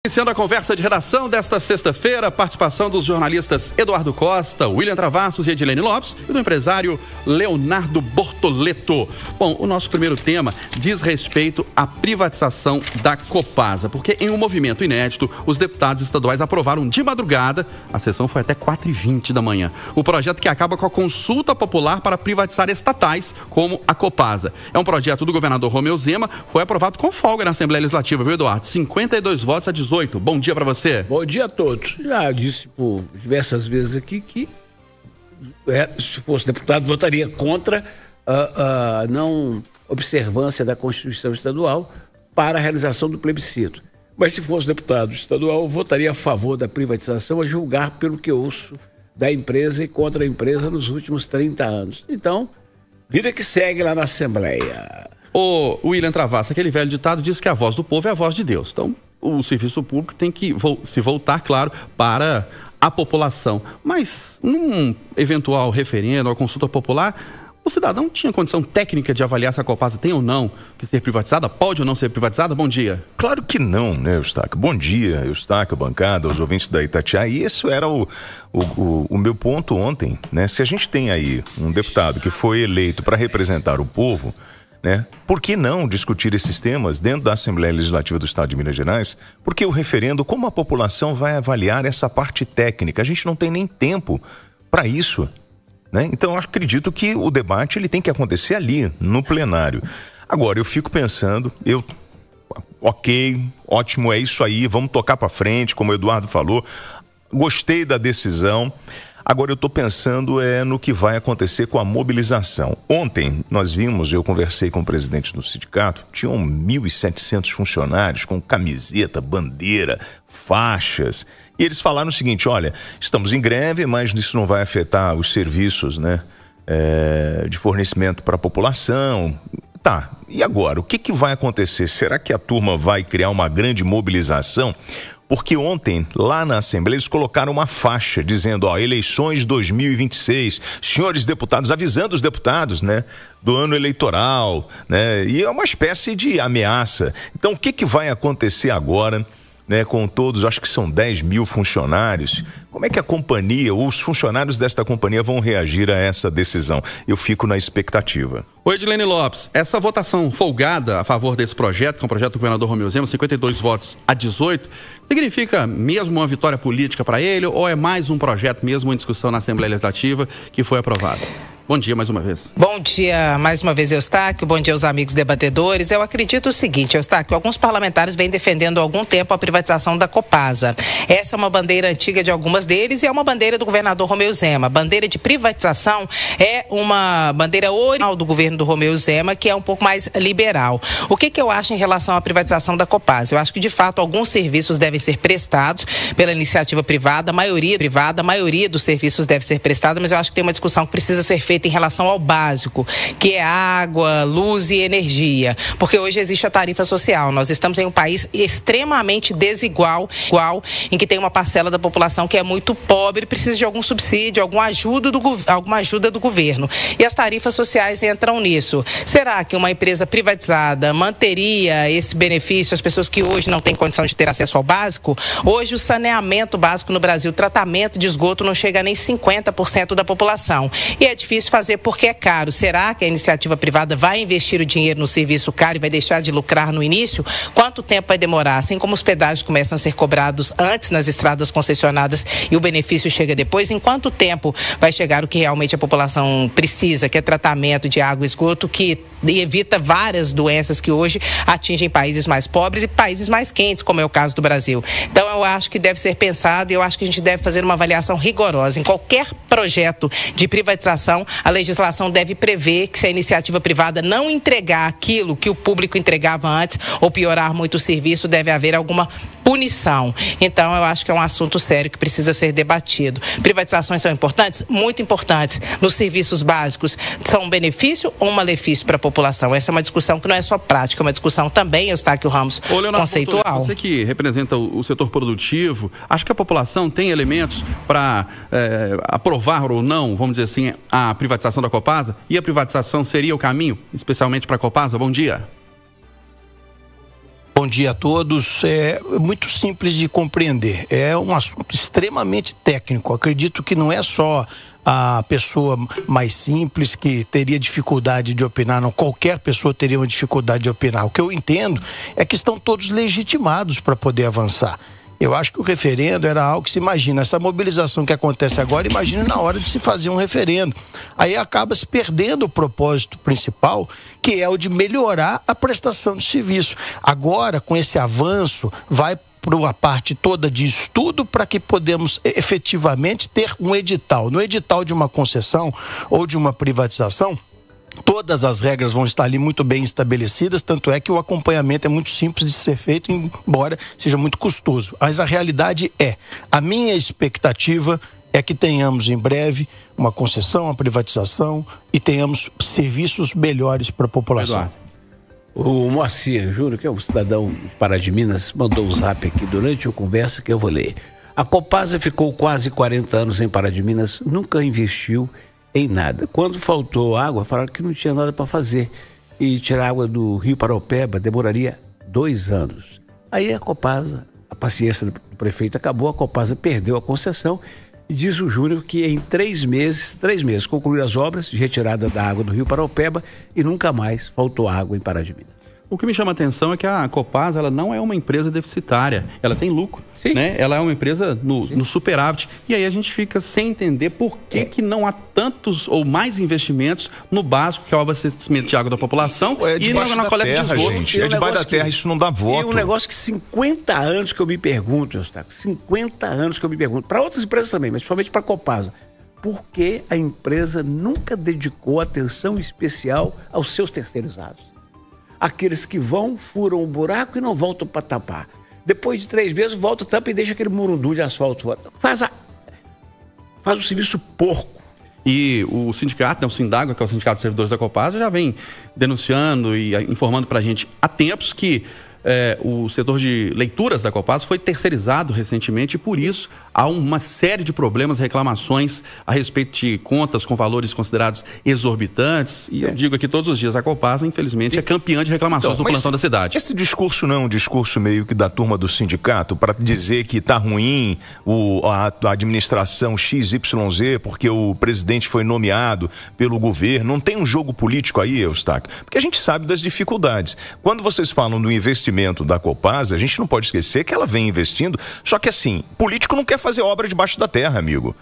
Iniciando a conversa de redação desta sexta-feira, participação dos jornalistas Eduardo Costa, William Travassos e Edilene Lopes e do empresário Leonardo Bortoleto. Bom, o nosso primeiro tema diz respeito à privatização da Copasa, porque em um movimento inédito, os deputados estaduais aprovaram de madrugada, a sessão foi até 4h20 da manhã, o projeto que acaba com a consulta popular para privatizar estatais como a Copasa. É um projeto do governador Romeu Zema, foi aprovado com folga na Assembleia Legislativa, viu, Eduardo? 52 votos a 18. Bom dia para você. Bom dia a todos. Já disse por diversas vezes aqui que se fosse deputado votaria contra a não observância da Constituição Estadual para a realização do plebiscito. Mas se fosse deputado estadual, votaria a favor da privatização, a julgar pelo que ouço da empresa e contra a empresa nos últimos 30 anos. Então, vida que segue lá na Assembleia. O William Travassos, aquele velho ditado, diz que a voz do povo é a voz de Deus. Então, o serviço público tem que se voltar, claro, para a população. Mas, num eventual referendo ou consulta popular, o cidadão tinha condição técnica de avaliar se a Copasa tem ou não que ser privatizada? Pode ou não ser privatizada? Bom dia. Claro que não, né, Eustáquio? Bom dia, Eustáquio, bancada, aos ouvintes da Itatiaia. E isso era o meu ponto ontem, né? Se a gente tem aí um deputado que foi eleito para representar o povo, né? Por que não discutir esses temas dentro da Assembleia Legislativa do Estado de Minas Gerais? Porque o referendo, como a população vai avaliar essa parte técnica? A gente não tem nem tempo para isso, né? Então, eu acredito que o debate ele tem que acontecer ali, no plenário. Agora, eu fico pensando, ok, ótimo, é isso aí, vamos tocar para frente, como o Eduardo falou, gostei da decisão. Agora eu estou pensando no que vai acontecer com a mobilização. Ontem nós vimos, eu conversei com o presidente do sindicato, tinham 1.700 funcionários com camiseta, bandeira, faixas. E eles falaram o seguinte, olha, estamos em greve, mas isso não vai afetar os serviços, né, de fornecimento para a população. Tá, e agora? O que vai acontecer? Será que a turma vai criar uma grande mobilização? Porque ontem, lá na Assembleia, eles colocaram uma faixa dizendo, eleições 2026, senhores deputados, avisando os deputados, né, do ano eleitoral, né, e é uma espécie de ameaça. Então, o que vai acontecer agora, né, com todos, acho que são 10 mil funcionários? Como é que a companhia, os funcionários desta companhia vão reagir a essa decisão? Eu fico na expectativa. Oi, Edilene Lopes, essa votação folgada a favor desse projeto, que é um projeto do governador Romeu Zema, 52 votos a 18, significa mesmo uma vitória política para ele ou é mais um projeto mesmo em discussão na Assembleia Legislativa que foi aprovado? Bom dia mais uma vez. Bom dia mais uma vez, Eustáquio. Bom dia aos amigos debatedores. Eu acredito o seguinte, Eustáquio, alguns parlamentares vêm defendendo há algum tempo a privatização da Copasa. Essa é uma bandeira antiga de algumas deles e é uma bandeira do governador Romeu Zema. Bandeira de privatização é uma bandeira original do governo do Romeu Zema, que é um pouco mais liberal. O que eu acho em relação à privatização da Copasa? Eu acho que, de fato, alguns serviços devem ser prestados pela iniciativa privada, a maioria dos serviços deve ser prestada, mas eu acho que tem uma discussão que precisa ser feita em relação ao básico, que é água, luz e energia, porque hoje existe a tarifa social. Nós estamos em um país extremamente desigual, em que tem uma parcela da população que é muito pobre e precisa de algum subsídio, alguma ajuda do governo. E as tarifas sociais entram nisso. Será que uma empresa privatizada manteria esse benefício às pessoas que hoje não têm condição de ter acesso ao básico? Hoje o saneamento básico no Brasil, o tratamento de esgoto não chega a nem 50% da população. E é difícil fazer porque é caro. Será que a iniciativa privada vai investir o dinheiro no serviço caro e vai deixar de lucrar no início? Quanto tempo vai demorar? Assim como os pedágios começam a ser cobrados antes nas estradas concessionadas e o benefício chega depois, em quanto tempo vai chegar o que realmente a população precisa, que é tratamento de água e esgoto, que evita várias doenças que hoje atingem países mais pobres e países mais quentes, como é o caso do Brasil. Então eu acho que deve ser pensado e eu acho que a gente deve fazer uma avaliação rigorosa. Em qualquer projeto de privatização, a legislação deve prever que se a iniciativa privada não entregar aquilo que o público entregava antes ou piorar muito o serviço, deve haver alguma punição. Então eu acho que é um assunto sério que precisa ser debatido. Privatizações são importantes? Muito importantes. Nos serviços básicos, são um benefício ou um malefício para a população? Essa é uma discussão que não é só prática, é uma discussão também, Eustáquio Ramos, conceitual. Você que representa o setor produtivo, acha que a população tem elementos para aprovar ou não, vamos dizer assim, a privatização da Copasa? E a privatização seria o caminho, especialmente para a Copasa? Bom dia. Bom dia a todos. É muito simples de compreender. É um assunto extremamente técnico. Acredito que não é só a pessoa mais simples que teria dificuldade de opinar, não. Qualquer pessoa teria uma dificuldade de opinar. O que eu entendo é que estão todos legitimados para poder avançar. Eu acho que o referendo era algo que se imagina. Essa mobilização que acontece agora, imagina na hora de se fazer um referendo. Aí acaba se perdendo o propósito principal, que é o de melhorar a prestação de serviço. Agora, com esse avanço, vai para a parte toda de estudo para que podemos efetivamente ter um edital. No edital de uma concessão ou de uma privatização, todas as regras vão estar ali muito bem estabelecidas, tanto é que o acompanhamento é muito simples de ser feito, embora seja muito custoso. Mas a realidade a minha expectativa é que tenhamos em breve uma concessão, uma privatização e tenhamos serviços melhores para a população. Eduardo. O Moacir Júnior, que é um cidadão de Pará de Minas, mandou um zap aqui durante a conversa que eu vou ler. A Copasa ficou quase 40 anos em Pará de Minas, nunca investiu em nada. Quando faltou água, falaram que não tinha nada para fazer. E tirar água do Rio Paraopeba demoraria 2 anos. Aí a Copasa, a paciência do prefeito acabou, a Copasa perdeu a concessão e diz o Júnior que em 3 meses concluíram as obras de retirada da água do Rio Paraopeba e nunca mais faltou água em Pará de Minas. O que me chama a atenção é que a Copasa, ela não é uma empresa deficitária, ela tem lucro, né? Ela é uma empresa no superávit, e aí a gente fica sem entender por que não há tantos ou mais investimentos no básico, que é o abastecimento de água da população, e na coleta de esgoto. Gente, debaixo da terra, isso não dá voto. E um negócio que 50 anos que eu me pergunto, Eustáquio, 50 anos que eu me pergunto, para outras empresas também, mas principalmente para a Copasa, por que a empresa nunca dedicou atenção especial aos seus terceirizados? Aqueles que vão, furam o buraco e não voltam para tapar. Depois de 3 meses, volta, tampa e deixa aquele murundu de asfalto fora. Faz o serviço porco. E o sindicato, o Sindago, que é o Sindicato de Servidores da Copasa, já vem denunciando e informando para a gente há tempos que o setor de leituras da Copasa foi terceirizado recentemente e, por isso, há uma série de problemas, reclamações a respeito de contas com valores considerados exorbitantes. E eu digo aqui todos os dias, a Copasa, infelizmente, é campeã de reclamações do plantão da cidade. Esse discurso não é um discurso meio que da turma do sindicato para dizer que está ruim a administração XYZ porque o presidente foi nomeado pelo governo. Não tem um jogo político aí, Eustáquio? Porque a gente sabe das dificuldades. Quando vocês falam do investimento da Copasa, a gente não pode esquecer que ela vem investindo, só que assim, político não quer fazer obra debaixo da terra, amigo.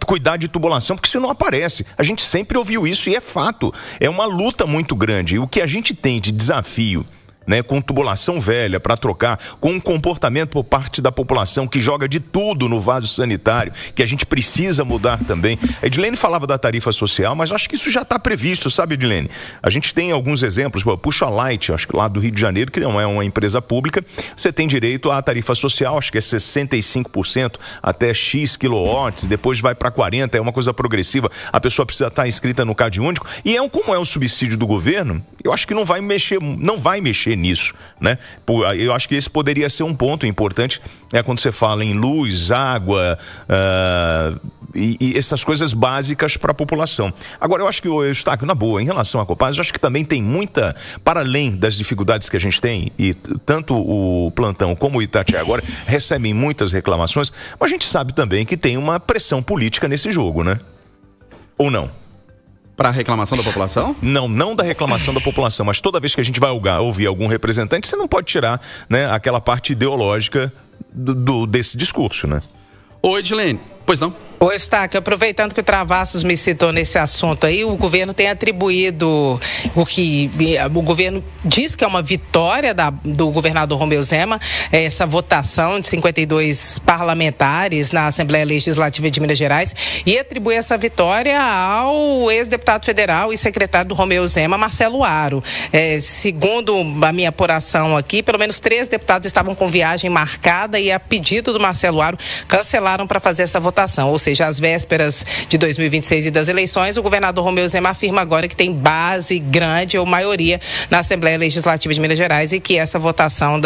Cuidar de tubulação, porque isso não aparece. A gente sempre ouviu isso e é fato. É uma luta muito grande. E o que a gente tem de desafio, né, com tubulação velha para trocar, com um comportamento por parte da população que joga de tudo no vaso sanitário, que a gente precisa mudar também. A Edilene falava da tarifa social, mas acho que isso já está previsto, sabe, Edilene? A gente tem alguns exemplos, Puxa Light, acho que lá do Rio de Janeiro, que não é uma empresa pública, você tem direito à tarifa social, acho que é 65% até X quilowatts, depois vai para 40%, é uma coisa progressiva, a pessoa precisa estar inscrita no Cade Único, e como é o subsídio do governo, eu acho que não vai mexer nisso, né? Eu acho que esse poderia ser um ponto importante, quando você fala em luz, água e essas coisas básicas para a população. Agora, eu acho que o Eustáquio, na boa, em relação à Copasa, eu acho que também tem muita, para além das dificuldades que a gente tem, e tanto o plantão como o Itatiaia agora recebem muitas reclamações, mas a gente sabe também que tem uma pressão política nesse jogo, né? Ou não? Para a reclamação da população? Não da reclamação da população, mas toda vez que a gente vai ouvir algum representante, você não pode tirar, né, aquela parte ideológica desse discurso, né? Ô, Edilene, pois não? Ô, Eustáquio, aproveitando que o Travassos me citou nesse assunto aí, o governo tem atribuído o governo diz que é uma vitória do governador Romeu Zema, essa votação de 52 parlamentares na Assembleia Legislativa de Minas Gerais, e atribui essa vitória ao ex-deputado federal e secretário do Romeu Zema, Marcelo Aro. Segundo a minha apuração aqui, pelo menos 3 deputados estavam com viagem marcada e, a pedido do Marcelo Aro, cancelaram para fazer essa votação, ou seja, às vésperas de 2026 e das eleições, o governador Romeu Zema afirma agora que tem base grande ou maioria na Assembleia Legislativa de Minas Gerais e que essa votação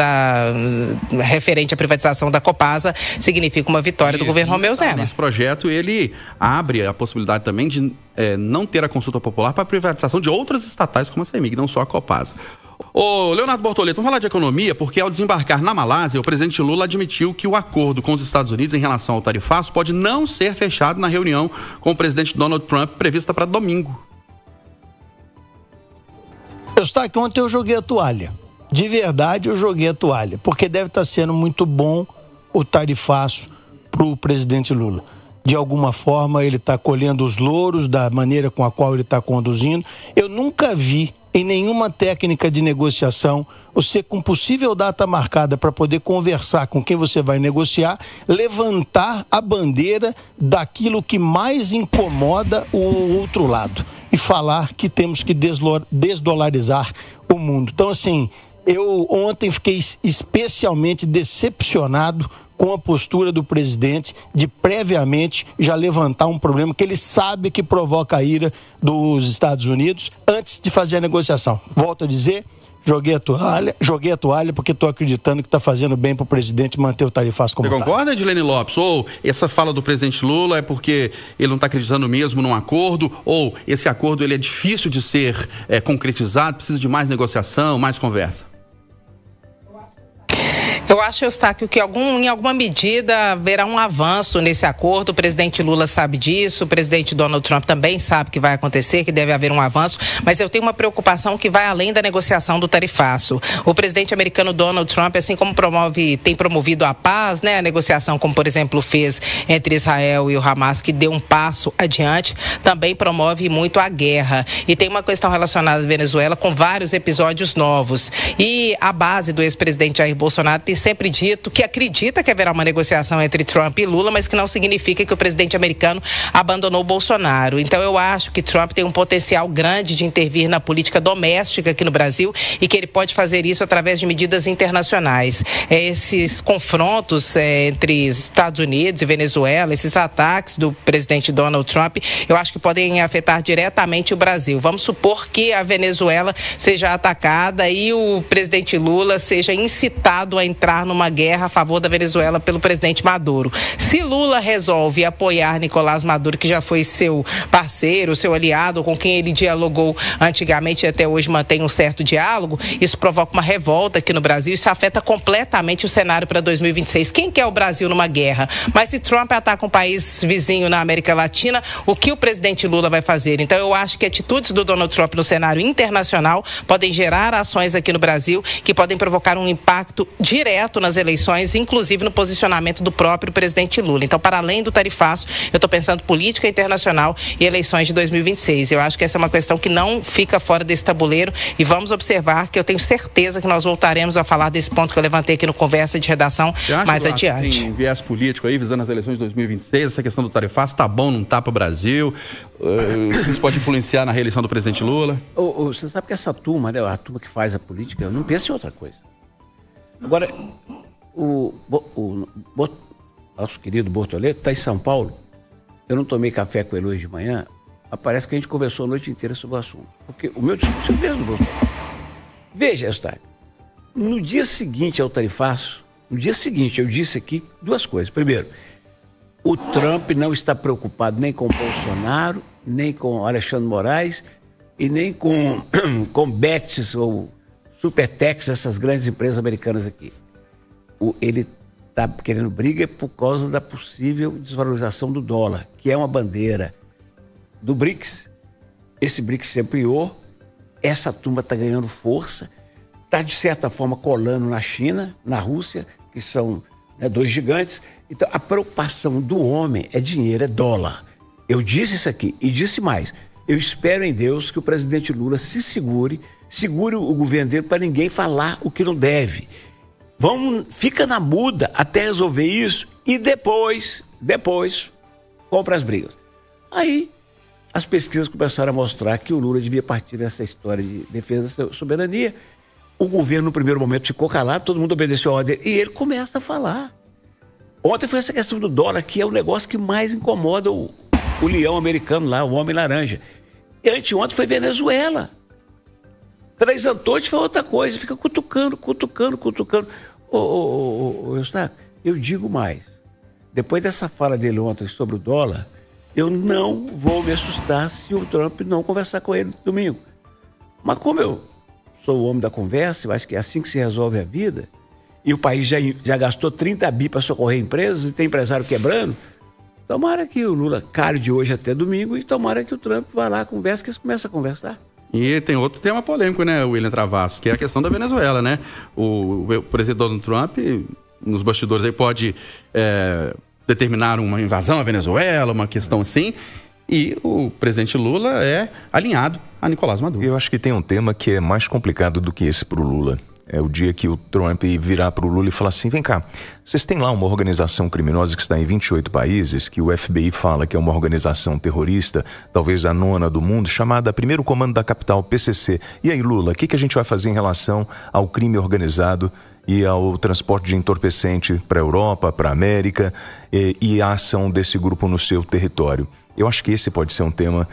referente à privatização da Copasa significa uma vitória do governo Romeu Zema. Esse projeto, ele abre a possibilidade também de não ter a consulta popular para a privatização de outras estatais como a CEMIG, não só a Copasa. Ô, Leonardo Bortoleto, vamos falar de economia, porque ao desembarcar na Malásia, o presidente Lula admitiu que o acordo com os Estados Unidos em relação ao tarifaço pode não ser fechado na reunião com o presidente Donald Trump prevista para domingo. Eustáquio, ontem eu joguei a toalha. De verdade, eu joguei a toalha, porque deve estar sendo muito bom o tarifaço para o presidente Lula. De alguma forma, ele está colhendo os louros da maneira com a qual ele está conduzindo. Eu nunca vi em nenhuma técnica de negociação você, com possível data marcada para poder conversar com quem você vai negociar, levantar a bandeira daquilo que mais incomoda o outro lado e falar que temos que desdolarizar o mundo. Então, assim, eu ontem fiquei especialmente decepcionado com a postura do presidente de previamente já levantar um problema que ele sabe que provoca a ira dos Estados Unidos antes de fazer a negociação. Volto a dizer, joguei a toalha porque estou acreditando que está fazendo bem para o presidente manter o tarifaço como está. Você concorda, Edilene Lopes? Ou essa fala do presidente Lula é porque ele não está acreditando mesmo num acordo, ou esse acordo ele é difícil de ser concretizado, precisa de mais negociação, mais conversa? Eu acho, Eustáquio, que em alguma medida haverá um avanço nesse acordo. O presidente Lula sabe disso, o presidente Donald Trump também sabe que vai acontecer, que deve haver um avanço, mas eu tenho uma preocupação que vai além da negociação do tarifaço. O presidente americano Donald Trump, assim como tem promovido a paz, né, a negociação, como por exemplo fez entre Israel e o Hamas, que deu um passo adiante, também promove muito a guerra. E tem uma questão relacionada à Venezuela com vários episódios novos. E a base do ex-presidente Jair Bolsonaro tem sempre dito que acredita que haverá uma negociação entre Trump e Lula, mas que não significa que o presidente americano abandonou o Bolsonaro. Então eu acho que Trump tem um potencial grande de intervir na política doméstica aqui no Brasil e que ele pode fazer isso através de medidas internacionais. Esses confrontos entre Estados Unidos e Venezuela, esses ataques do presidente Donald Trump, eu acho que podem afetar diretamente o Brasil. Vamos supor que a Venezuela seja atacada e o presidente Lula seja incitado a entrar numa guerra a favor da Venezuela pelo presidente Maduro. Se Lula resolve apoiar Nicolás Maduro, que já foi seu parceiro, seu aliado, com quem ele dialogou antigamente e até hoje mantém um certo diálogo, isso provoca uma revolta aqui no Brasil, isso afeta completamente o cenário para 2026. Quem quer o Brasil numa guerra? Mas se Trump ataca um país vizinho na América Latina, o que o presidente Lula vai fazer? Então eu acho que atitudes do Donald Trump no cenário internacional podem gerar ações aqui no Brasil que podem provocar um impacto direto nas eleições, inclusive no posicionamento do próprio presidente Lula. Então, para além do tarifaço, eu estou pensando política internacional e eleições de 2026. Eu acho que essa é uma questão que não fica fora desse tabuleiro e vamos observar que eu tenho certeza que nós voltaremos a falar desse ponto que eu levantei aqui no Conversa de Redação mais adiante. Tem viés político aí, visando as eleições de 2026, essa questão do tarifaço, tá bom, não tá para o Brasil? Isso pode influenciar na reeleição do presidente Lula? Você sabe que essa turma, né, a turma que faz a política, não pensa em outra coisa. Agora, o nosso querido Bortoleto está em São Paulo. Eu não tomei café com ele hoje de manhã, mas parece que a gente conversou a noite inteira sobre o assunto. Porque o meu discurso é o mesmo, Bortoleto. Veja, Eustáquio, no dia seguinte ao tarifaço, no dia seguinte eu disse aqui duas coisas. Primeiro, o Trump não está preocupado nem com o Bolsonaro, nem com o Alexandre Moraes e nem com Betts ou Supertex, essas grandes empresas americanas aqui. Ele está querendo briga por causa da possível desvalorização do dólar, que é uma bandeira do BRICS. Esse BRICS se ampliou, essa turma está ganhando força, está de certa forma colando na China, na Rússia, que são dois gigantes. Então a preocupação do homem é dinheiro, é dólar. Eu disse isso aqui e disse mais. Eu espero em Deus que o presidente Lula se segure o governo dele para ninguém falar o que não deve. Fica na muda até resolver isso e depois compra as brigas. Aí as pesquisas começaram a mostrar que o Lula devia partir dessa história de defesa da soberania. O governo no primeiro momento ficou calado, todo mundo obedeceu a ordem e ele começa a falar. Ontem foi essa questão do dólar, que é o negócio que mais incomoda o leão americano lá, o homem laranja. E anteontem foi Venezuela. Três Antônios foi outra coisa, fica cutucando. Eustáquio, eu digo mais. Depois dessa fala dele ontem sobre o dólar, eu não vou me assustar se o Trump não conversar com ele domingo. Mas como eu sou o homem da conversa, eu acho que é assim que se resolve a vida, e o país já gastou 30 bi para socorrer empresas e tem empresário quebrando, tomara que o Lula cale de hoje até domingo e tomara que o Trump vá lá, converse, que eles começam a conversar. E tem outro tema polêmico, né, William Travassos, que é a questão da Venezuela, né? O presidente Donald Trump, nos bastidores aí, pode determinar uma invasão à Venezuela, uma questão assim, e o presidente Lula é alinhado a Nicolás Maduro. Eu acho que tem um tema que é mais complicado do que esse para o Lula. É o dia que o Trump virar para o Lula e falar assim, vem cá, vocês têm lá uma organização criminosa que está em 28 países, que o FBI fala que é uma organização terrorista, talvez a 9ª do mundo, chamada Primeiro Comando da Capital, PCC. E aí, Lula, o que a gente vai fazer em relação ao crime organizado e ao transporte de entorpecente para a Europa, para a América e a ação desse grupo no seu território? Eu acho que esse pode ser um tema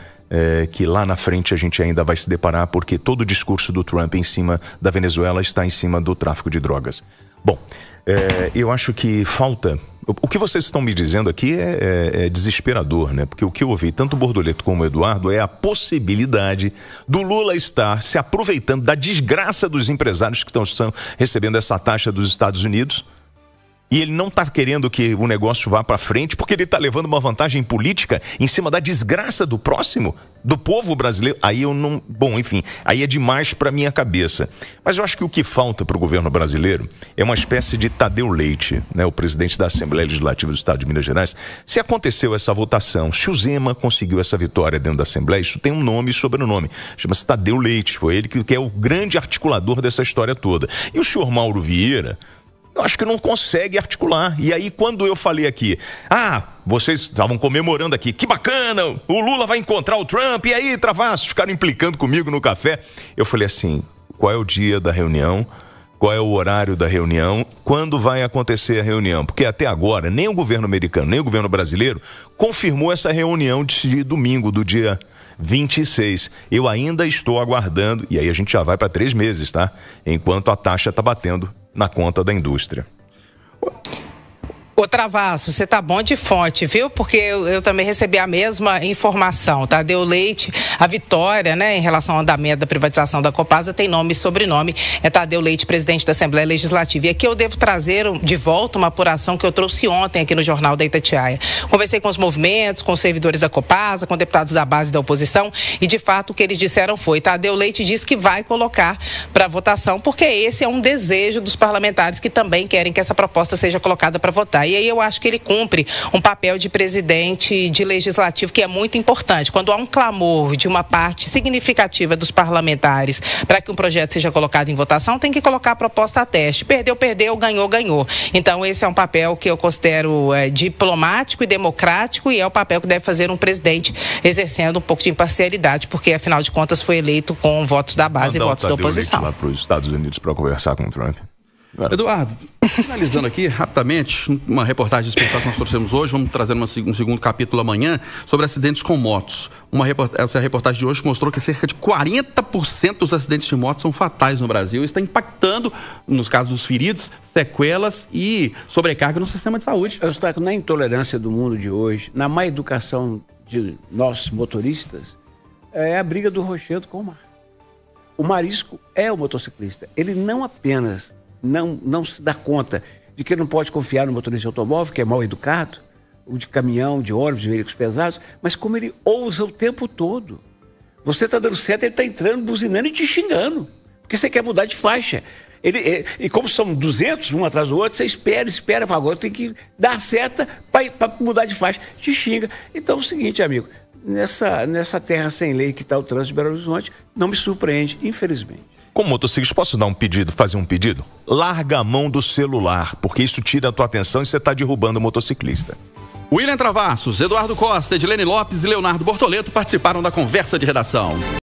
que lá na frente a gente ainda vai se deparar, porque todo o discurso do Trump em cima da Venezuela está em cima do tráfico de drogas. Bom, eu acho que falta... O que vocês estão me dizendo aqui é desesperador, né? Porque o que eu ouvi, tanto o Bortoleto como o Eduardo, é a possibilidade do Lula estar se aproveitando da desgraça dos empresários que estão recebendo essa taxa dos Estados Unidos. E ele não está querendo que o negócio vá para frente porque ele está levando uma vantagem política em cima da desgraça do próximo, do povo brasileiro. Aí eu não... Bom, enfim, aí é demais para minha cabeça. Mas eu acho que o que falta para o governo brasileiro é uma espécie de Tadeu Leite, né, o presidente da Assembleia Legislativa do Estado de Minas Gerais. Se aconteceu essa votação, se o Zema conseguiu essa vitória dentro da Assembleia, isso tem um nome e sobrenome. Chama-se Tadeu Leite. Foi ele que é o grande articulador dessa história toda. E o senhor Mauro Vieira... eu acho que não consegue articular. E aí, quando eu falei aqui, vocês estavam comemorando aqui, que bacana, o Lula vai encontrar o Trump, e aí, Travassos, ficaram implicando comigo no café. Eu falei assim, qual é o dia da reunião? Qual é o horário da reunião? Quando vai acontecer a reunião? Porque até agora, nem o governo americano, nem o governo brasileiro confirmou essa reunião de domingo, do dia 26. Eu ainda estou aguardando, e aí a gente já vai para 3 meses, tá? Enquanto a taxa está batendo na conta da indústria. Ô Travassos, você tá bom de fonte, viu? Porque eu também recebi a mesma informação, tá? Tadeu Leite, a vitória, né, em relação ao andamento da privatização da Copasa tem nome e sobrenome, é Tadeu Leite, presidente da Assembleia Legislativa. E aqui eu devo trazer de volta uma apuração que eu trouxe ontem aqui no Jornal da Itatiaia. Conversei com os movimentos, com os servidores da Copasa, com deputados da base da oposição e, de fato, o que eles disseram foi, Tadeu Leite disse que vai colocar para votação, porque esse é um desejo dos parlamentares que também querem que essa proposta seja colocada para votar. E aí eu acho que ele cumpre um papel de presidente de legislativo que é muito importante. Quando há um clamor de uma parte significativa dos parlamentares para que um projeto seja colocado em votação, tem que colocar a proposta a teste. Perdeu, perdeu, ganhou, ganhou. Então esse é um papel que eu considero diplomático e democrático e é o papel que deve fazer um presidente exercendo um pouco de imparcialidade, porque afinal de contas foi eleito com votos da base e votos da oposição. Lá para os Estados Unidos para conversar com o Trump. Eduardo, finalizando aqui rapidamente, uma reportagem especial que nós trouxemos hoje, vamos trazer um segundo capítulo amanhã, sobre acidentes com motos. Essa reportagem de hoje mostrou que cerca de 40% dos acidentes de motos são fatais no Brasil. Isso está impactando, nos casos dos feridos, sequelas e sobrecarga no sistema de saúde. Eu estou na intolerância do mundo de hoje, na má educação de nós motoristas, é a briga do rochedo com o mar. O marisco é o motociclista. Ele não apenas... Não se dá conta de que não pode confiar no motorista de automóvel, que é mal educado, ou de caminhão, de ônibus, de veículos pesados, mas como ele ousa o tempo todo. Você está dando certo, ele está entrando, buzinando e te xingando, porque você quer mudar de faixa. E como são 200, um atrás do outro, você espera, fala, agora tem que dar seta para mudar de faixa, te xinga. Então é o seguinte, amigo, nessa terra sem lei que está o trânsito de Belo Horizonte, não me surpreende, infelizmente. Como motociclista, posso dar um pedido, fazer um pedido? Larga a mão do celular, porque isso tira a tua atenção e você está derrubando o motociclista. William Travassos, Eduardo Costa, Edilene Lopes e Leonardo Bortoleto participaram da conversa de redação.